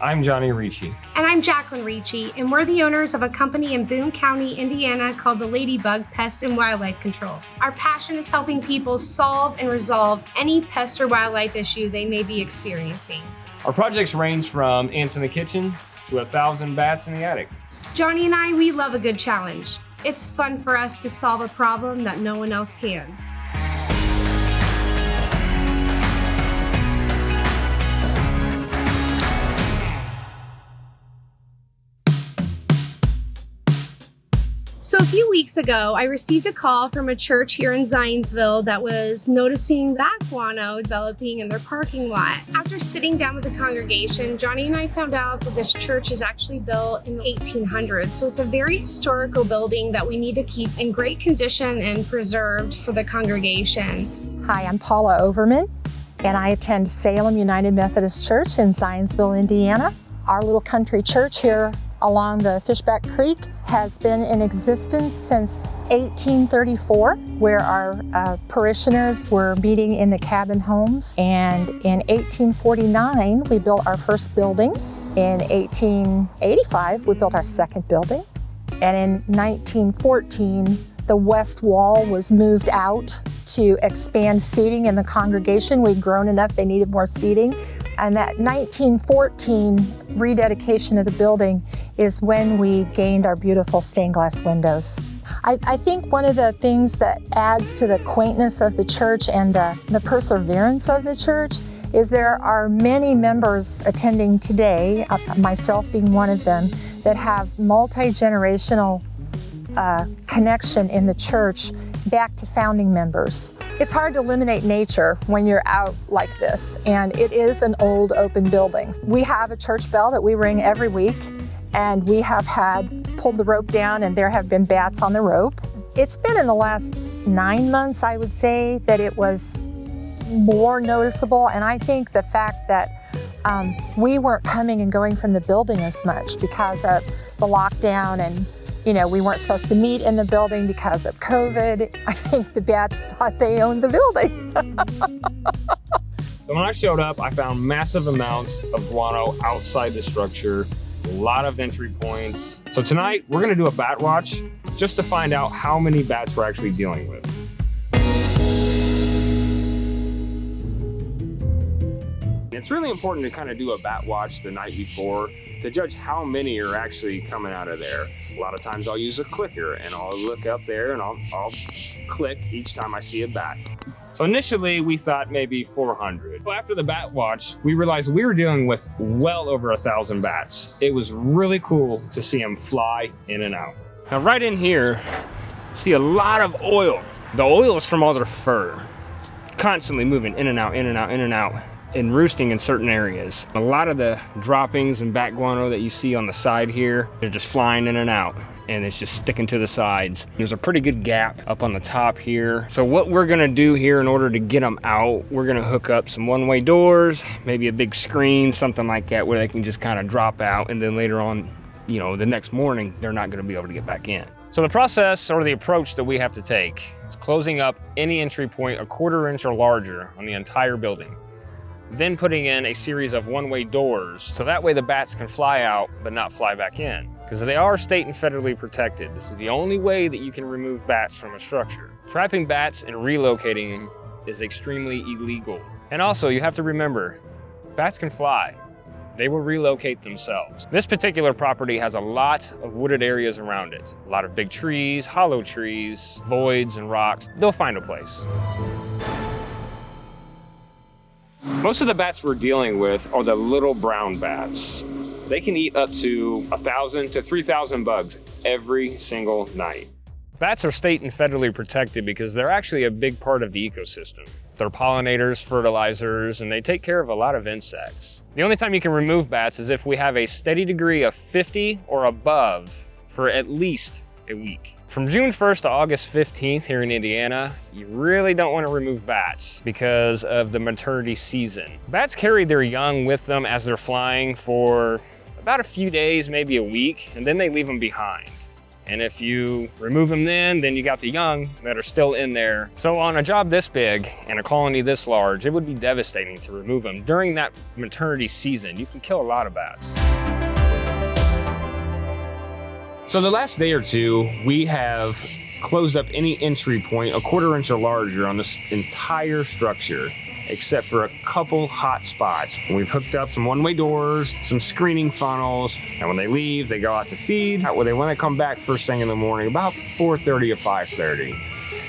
I'm Johnny Ricci. And I'm Jacqueline Ricci, and we're the owners of a company in Boone County, Indiana called the Ladybug Pest and Wildlife Control. Our passion is helping people solve and resolve any pest or wildlife issue they may be experiencing. Our projects range from ants in the kitchen to 1,000 bats in the attic. Johnny and I, we love a good challenge. It's fun for us to solve a problem that no one else can. So a few weeks ago, I received a call from a church here in Zionsville that was noticing bat guano developing in their parking lot. After sitting down with the congregation, Johnny and I found out that this church is actually built in the 1800s. So it's a very historical building that we need to keep in great condition and preserved for the congregation. Hi, I'm Paula Overman, and I attend Salem United Methodist Church in Zionsville, Indiana. Our little country church here along the Fishback Creek has been in existence since 1834, where our parishioners were meeting in the cabin homes. And in 1849, we built our first building. In 1885, we built our second building. And in 1914, the west wall was moved out to expand seating in the congregation. We'd grown enough, they needed more seating. And that 1914 rededication of the building is when we gained our beautiful stained glass windows. I think one of the things that adds to the quaintness of the church and the perseverance of the church is there are many members attending today, myself being one of them, that have multi-generational connection in the church back to founding members. It's hard to eliminate nature when you're out like this, and it is an old open building. We have a church bell that we ring every week, and we have pulled the rope down and there have been bats on the rope. It's been in the last 9 months, I would say, that it was more noticeable, and I think the fact that we weren't coming and going from the building as much because of the lockdown, and we weren't supposed to meet in the building because of COVID. I think the bats thought they owned the building. So when I showed up, I found massive amounts of guano outside the structure, a lot of entry points. So tonight, we're gonna do a bat watch just to find out how many bats we're actually dealing with. It's really important to kind of do a bat watch the night before to judge how many are actually coming out of there. A lot of times I'll use a clicker and I'll look up there and I'll click each time I see a bat. So initially we thought maybe 400. Well, after the bat watch, we realized we were dealing with well over 1,000 bats. It was really cool to see them fly in and out. Now right in here, see a lot of oil. The oil is from all their fur, constantly moving in and out, in and out, in and out, and roosting in certain areas. A lot of the droppings and bat guano that you see on the side here, they're just flying in and out, and it's just sticking to the sides. There's a pretty good gap up on the top here. So what we're gonna do here in order to get them out, we're gonna hook up some one-way doors, maybe a big screen, something like that, where they can just kind of drop out, and then later on, the next morning, they're not gonna be able to get back in. So the process or the approach that we have to take is closing up any entry point a 1/4 inch or larger on the entire building. Then putting in a series of one-way doors, so that way the bats can fly out but not fly back in, because they are state and federally protected. This is the only way that you can remove bats from a structure. Trapping bats and relocating them is extremely illegal. And also, you have to remember, bats can fly. They will relocate themselves. This particular property has a lot of wooded areas around it. A lot of big trees, hollow trees, voids and rocks. They'll find a place. Most of the bats we're dealing with are the little brown bats. They can eat up to 1,000 to 3,000 bugs every single night. Bats are state and federally protected because they're actually a big part of the ecosystem. They're pollinators, fertilizers, and they take care of a lot of insects. The only time you can remove bats is if we have a steady degree of 50 or above for at least a week. From June 1st to August 15th here in Indiana, you really don't want to remove bats because of the maternity season. Bats carry their young with them as they're flying for about a few days, maybe a week, and then they leave them behind. And if you remove them then you got the young that are still in there. So on a job this big and a colony this large, it would be devastating to remove them. During that maternity season, you can kill a lot of bats. So the last day or two, we have closed up any entry point 1/4 inch or larger on this entire structure, except for a couple hot spots. We've hooked up some one-way doors, some screening funnels, and when they leave, they go out to feed. They want to come back first thing in the morning, about 4:30 or 5:30.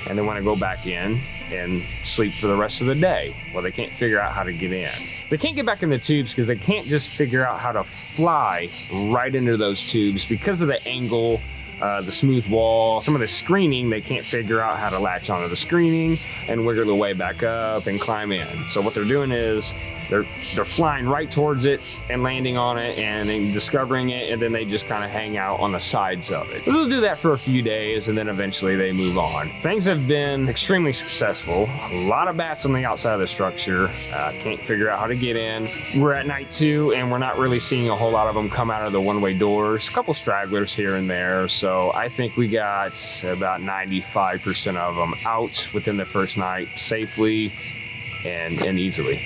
And they want to go back in and sleep for the rest of the day. Well, they can't figure out how to get in. They can't get back in the tubes because they can't just figure out how to fly right into those tubes because of the angle, the smooth wall, some of the screening. They can't figure out how to latch onto the screening and wiggle their way back up and climb in. So what they're doing is they're flying right towards it and landing on it and then discovering it, and then they just kind of hang out on the sides of it. They'll do that for a few days and then eventually they move on. Things have been extremely successful. A lot of bats on the outside of the structure. Can't figure out how to get in. We're at night 2 and we're not really seeing a whole lot of them come out of the one-way doors. A couple stragglers here and there. So I think we got about 95% of them out within the first night safely and easily.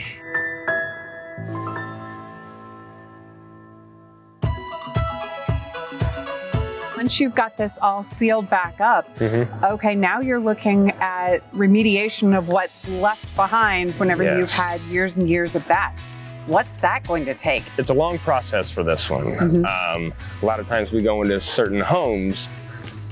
Once you've got this all sealed back up, okay, now you're looking at remediation of what's left behind whenever you've had years and years of bats. What's that going to take? It's a long process for this one. A lot of times we go into certain homes.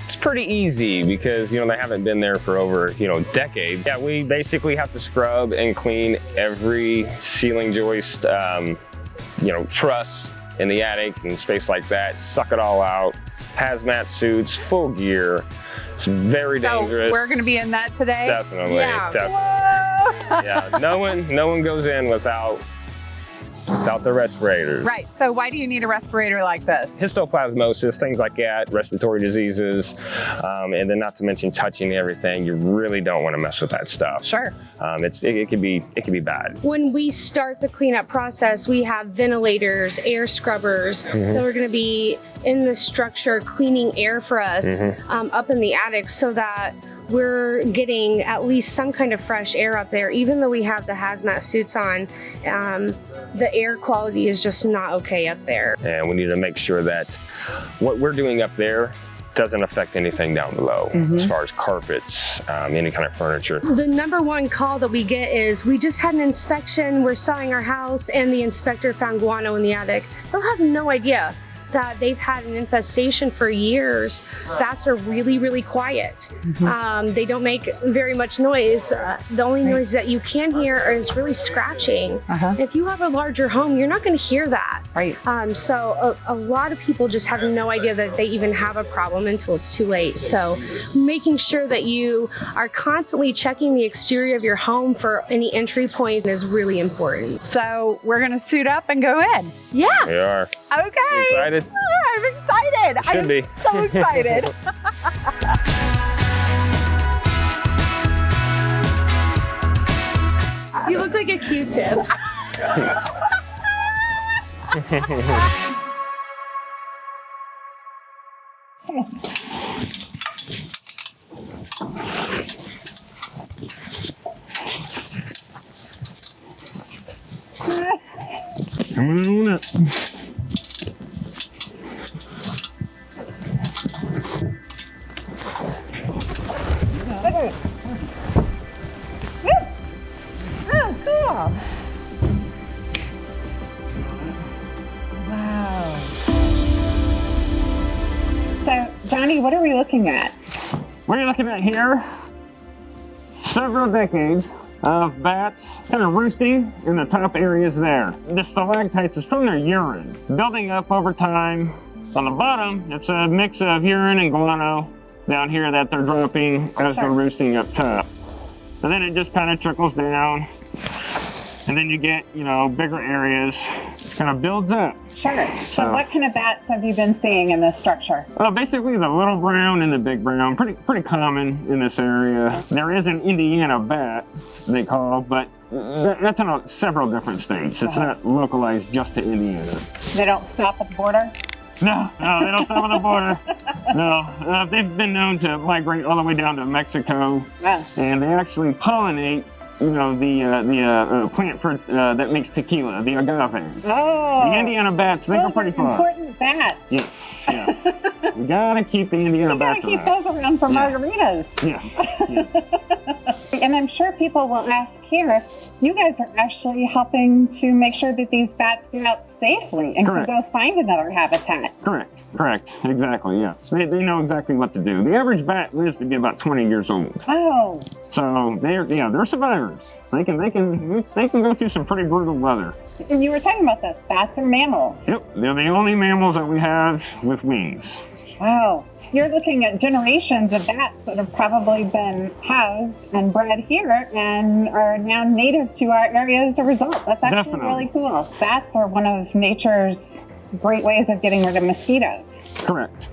It's pretty easy because, they haven't been there for over, decades. Yeah, we basically have to scrub and clean every ceiling joist, truss in the attic and space like that, suck it all out. Hazmat suits, full gear. It's very dangerous. So we're going to be in that today? Definitely, definitely. Yeah, no one goes in without the respirators. Right, so why do you need a respirator like this? Histoplasmosis, things like that, respiratory diseases, and then not to mention touching everything. You really don't want to mess with that stuff. Sure. It can be bad. When we start the cleanup process, we have ventilators, air scrubbers that are going to be in the structure cleaning air for us up in the attic so that we're getting at least some kind of fresh air up there. Even though we have the hazmat suits on, the air quality is just not okay up there. And we need to make sure that what we're doing up there doesn't affect anything down below, as far as carpets, any kind of furniture. The number one call that we get is, we just had an inspection, we're selling our house, and the inspector found guano in the attic. They'll have no idea that they've had an infestation for years. Bats are really, really quiet. They don't make very much noise. The only noise that you can hear is really scratching. If you have a larger home, you're not going to hear that. Right. So a lot of people just have no idea that they even have a problem until it's too late. So making sure that you are constantly checking the exterior of your home for any entry points is really important. So we're going to suit up and go in. Yeah. We are. Okay. You excited? I'm excited. You should be. So excited. You look like a Q-tip. Come on up. Oh, cool. Wow. So, Johnny, what are we looking at? What you're looking at here, several decades of bats kind of roosting in the top areas there. The stalactites is from their urine, building up over time. On the bottom, it's a mix of urine and guano down here that they're dropping as they're roosting up top. And then it just kind of trickles down. And then you get, bigger areas. It kind of builds up. Sure. So what kind of bats have you been seeing in this structure? Well, basically the little brown and the big brown, pretty common in this area. There is an Indiana bat, they call, but that's in several different states. It's not localized just to Indiana. They don't stop at the border? No, they don't stop on the border. No, they've been known to migrate all the way down to Mexico, and they actually pollinate, you know, the plant for that makes tequila, the agave. Oh, the Indiana bats, they go pretty far. Important bats. Yes, yeah. We gotta keep the Indiana bats around. We gotta keep those around for margaritas. Yes. And I'm sure people will ask here, you guys are actually helping to make sure that these bats get out safely and Correct. can go find another habitat. Correct, exactly, yeah. They know exactly what to do. The average bat lives to be about 20 years old. Oh. So they're survivors. They can go through some pretty brutal weather. And you were talking about this, bats are mammals. Yep, they're the only mammals that we have with wings. Wow. You're looking at generations of bats that have probably been housed and bred here and are now native to our area as a result. That's actually Definitely. really cool. Bats are one of nature's great ways of getting rid of mosquitoes. Correct.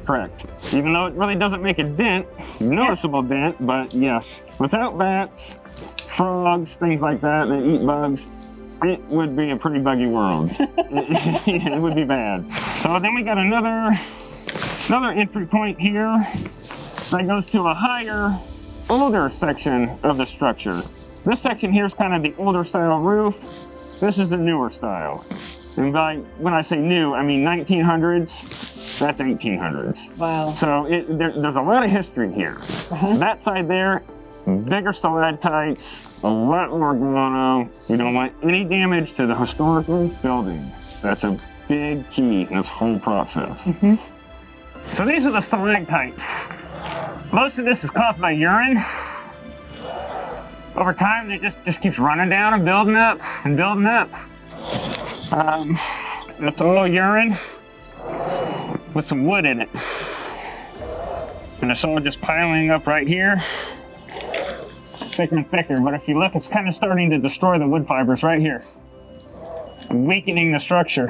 Even though it really doesn't make a dent, noticeable dent, but yes. Without bats, frogs, things like that eat bugs, it would be a pretty buggy world. It would be bad. So then we got another entry point here that goes to a higher, older section of the structure. This section here is kind of the older style roof. This is the newer style. And when I say new, I mean 1900s, that's 1800s. Wow. So there's a lot of history here. That side there, bigger stalactites, a lot more guano. We don't want any damage to the historical building. That's a big key in this whole process. So these are the stalactites. Most of this is caused by urine. Over time, it just keeps running down and building up and building up. That's all urine with some wood in it. And it's all just piling up right here. Thicker and thicker, but if you look, it's kind of starting to destroy the wood fibers right here. Weakening the structure.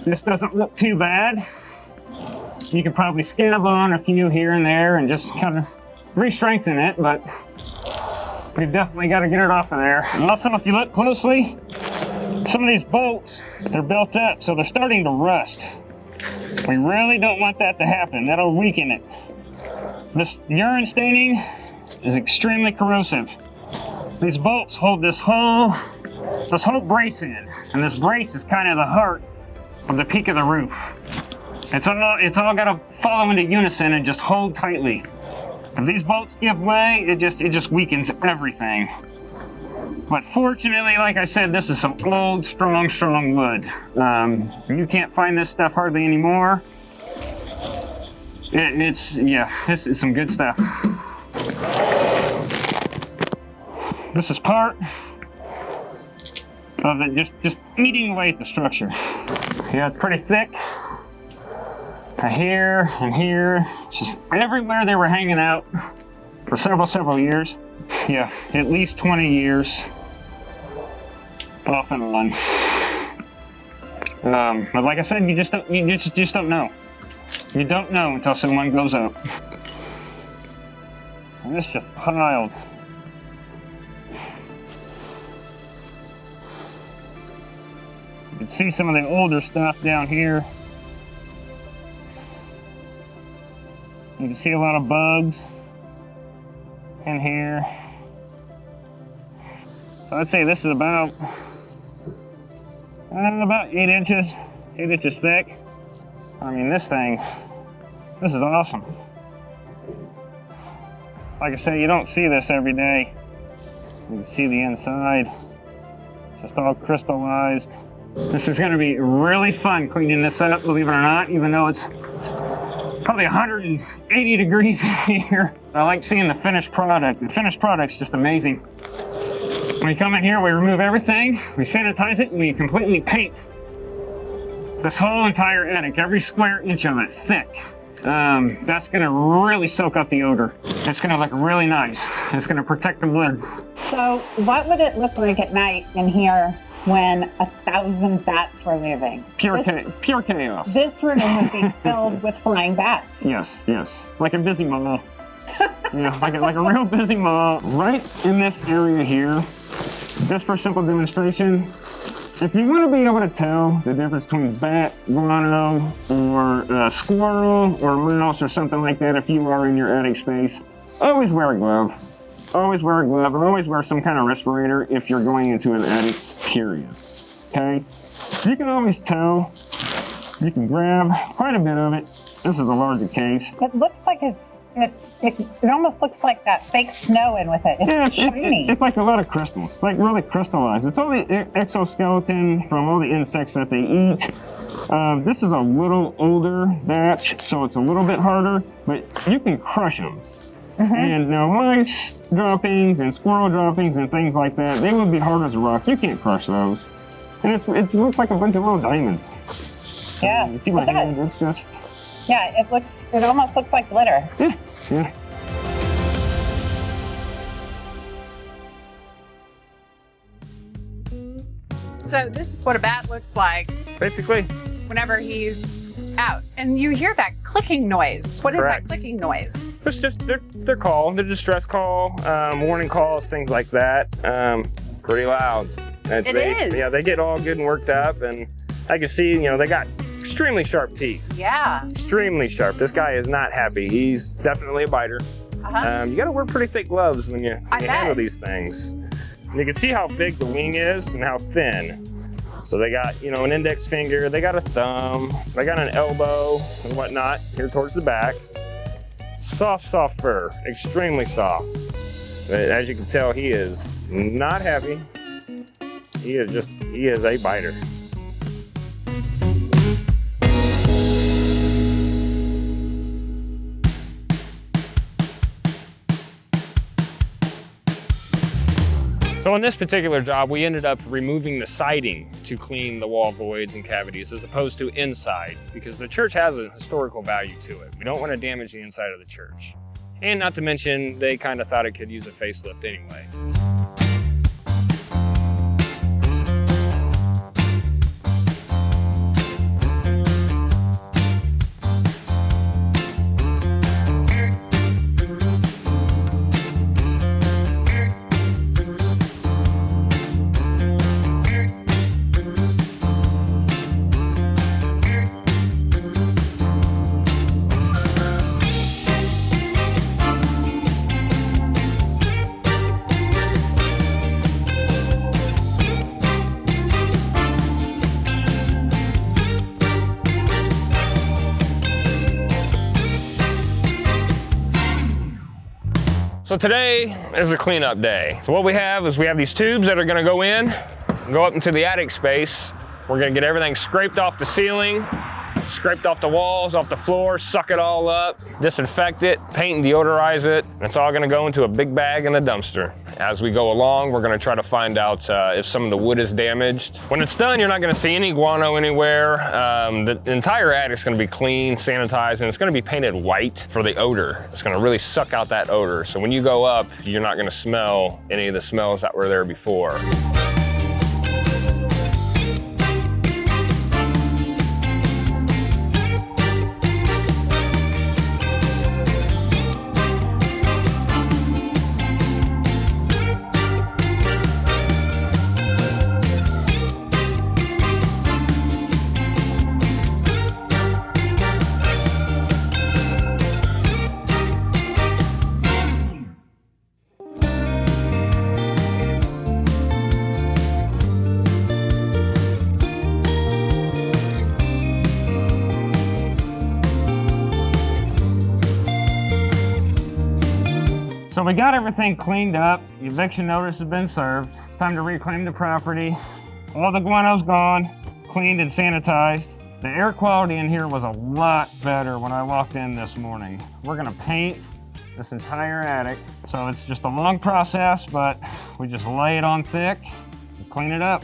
This doesn't look too bad. You could probably scab on a few here and there and just kind of re-strengthen it, but we've definitely got to get it off of there. And also, if you look closely, some of these bolts, they're built up, so they're starting to rust. We really don't want that to happen. That'll weaken it. This urine staining is extremely corrosive. These bolts hold this whole brace in, and this brace is kind of the heart of the peak of the roof. It's all got to follow into unison and just hold tightly. If these bolts give way, it just weakens everything. But fortunately, like I said, this is some old, strong wood. You can't find this stuff hardly anymore. This is some good stuff. This is part of it just eating away at the structure. Yeah, it's pretty thick. Here and here, just everywhere they were hanging out for several years. Yeah, at least 20 years off and on. But like I said, you just don't know. You don't know until someone goes up. And this just piled. You can see some of the older stuff down here. You can see a lot of bugs in here. So I'd say this is about 8 inches thick. I mean, this is awesome. Like I say, you don't see this every day. You can see the inside. It's just all crystallized. This is gonna be really fun cleaning this up, believe it or not, even though it's probably 180 degrees here. I like seeing the finished product. The finished product's just amazing. When you come in here, we remove everything, we sanitize it, and we completely paint this whole entire attic, every square inch of it, thick. That's gonna really soak up the odor. It's gonna look really nice. It's gonna protect the wood. So what would it look like at night in here when 1,000 bats were living? Pure chaos. This room would be filled with flying bats. Yes. Like a busy mall. Yeah, like a real busy mall. Right in this area here, just for simple demonstration, If you want to be able to tell the difference between bat, guano, or squirrel, or mouse, or something like that, if you are in your attic space, always wear a glove. Always wear a glove, and always wear some kind of respirator if you're going into an attic, period. Okay? You can always tell. You can grab quite a bit of it. This is a larger case. It looks like it almost looks like that fake snow in with it. It's shiny. It's like a lot of crystals, like really crystallized. It's all the exoskeleton from all the insects that they eat. This is a little older batch, so it's a little bit harder, but you can crush them. And now mice droppings and squirrel droppings and things like that, they would be hard as a rock. You can't crush those. And it looks like a bunch of little diamonds. Yeah, you see my hands? It's just... Yeah, it almost looks like glitter. Yeah, yeah. So this is what a bat looks like Basically, whenever he's out. And you hear that clicking noise. What is Correct. that clicking noise? it's just their call, their distress call, warning calls, things like that. Pretty loud. And It is. Yeah, they get all good and worked up, and I can see, they got extremely sharp teeth. Yeah. Extremely sharp. This guy is not happy. He's definitely a biter. You got to wear pretty thick gloves when you handle these things. And you can see how big the wing is and how thin. So they got, an index finger, they got a thumb, they got an elbow and whatnot here towards the back. Soft fur, extremely soft. But as you can tell, he is not happy. He is a biter. So on this particular job, we ended up removing the siding to clean the wall voids and cavities as opposed to inside, because the church has a historical value to it. We don't want to damage the inside of the church. And not to mention, they kind of thought it could use a facelift anyway. So today is a cleanup day. So what we have is these tubes that are gonna go in, go up into the attic space. We're gonna get everything scraped off the ceiling, scraped off the walls, off the floor, suck it all up, disinfect it, paint and deodorize it. And it's all gonna go into a big bag in a dumpster. As we go along, we're gonna try to find out if some of the wood is damaged. When it's done, you're not gonna see any guano anywhere. The entire attic's gonna be clean, sanitized, and it's gonna be painted white for the odor. It's gonna really suck out that odor. So when you go up, you're not gonna smell any of the smells that were there before. So we got everything cleaned up. The eviction notice has been served. It's time to reclaim the property. All the guano's gone, cleaned and sanitized. The air quality in here was a lot better when I walked in this morning. We're gonna paint this entire attic. So it's just a long process, but we just lay it on thick and clean it up.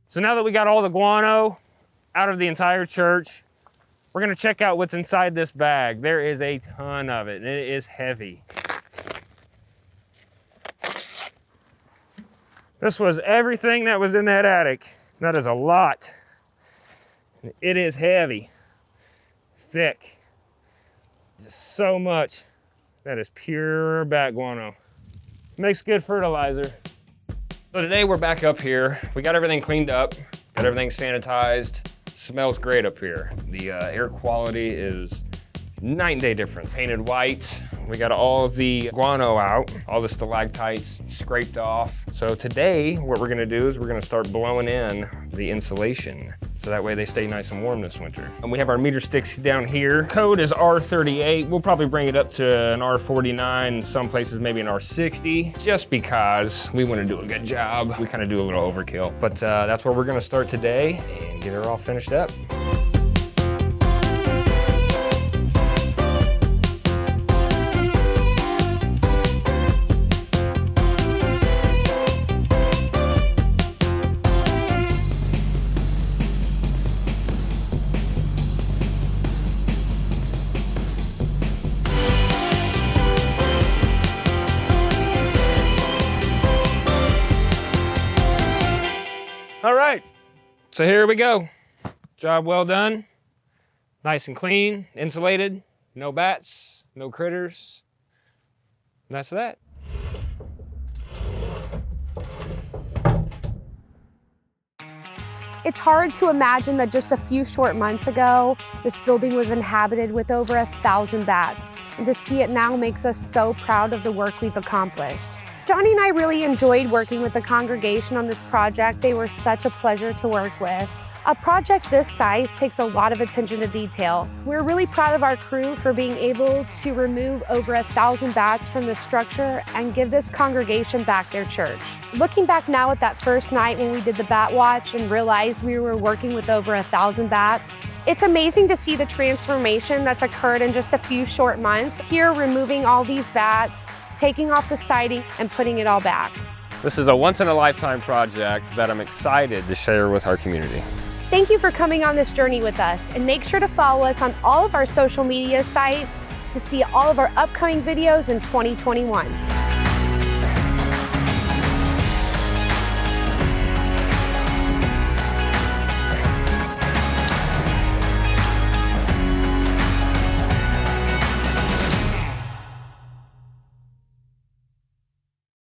So now that we got all the guano out of the entire church, we're gonna check out what's inside this bag. There is a ton of it, and it is heavy. This was everything that was in that attic. That is a lot. It is heavy, thick, just so much That is pure bat guano. Makes good fertilizer. So today we're back up here. We got everything cleaned up, got everything sanitized. Smells great up here. The air quality is night and day difference. Painted white. We got all of the guano out, all the stalactites scraped off. So today, what we're gonna do is we're gonna start blowing in the insulation, so that way they stay nice and warm this winter. And we have our meter sticks down here. Code is R38. We'll probably bring it up to an R49, some places maybe an R60, just because we wanna do a good job. We kinda do a little overkill. But that's where we're gonna start today and get her all finished up. All right, so here we go. Job well done. Nice and clean, insulated, no bats, no critters. And that's that. It's hard to imagine that just a few short months ago, this building was inhabited with over 1,000 bats. And to see it now makes us so proud of the work we've accomplished. Johnny and I really enjoyed working with the congregation on this project. They were such a pleasure to work with. A project this size takes a lot of attention to detail. We're really proud of our crew for being able to remove over 1,000 bats from the structure and give this congregation back their church. Looking back now at that first night when we did the bat watch and realized we were working with over 1,000 bats, it's amazing to see the transformation that's occurred in just a few short months. Here, removing all these bats, taking off the siding, and putting it all back. This is a once-in-a-lifetime project that I'm excited to share with our community. Thank you for coming on this journey with us, and make sure to follow us on all of our social media sites to see all of our upcoming videos in 2021.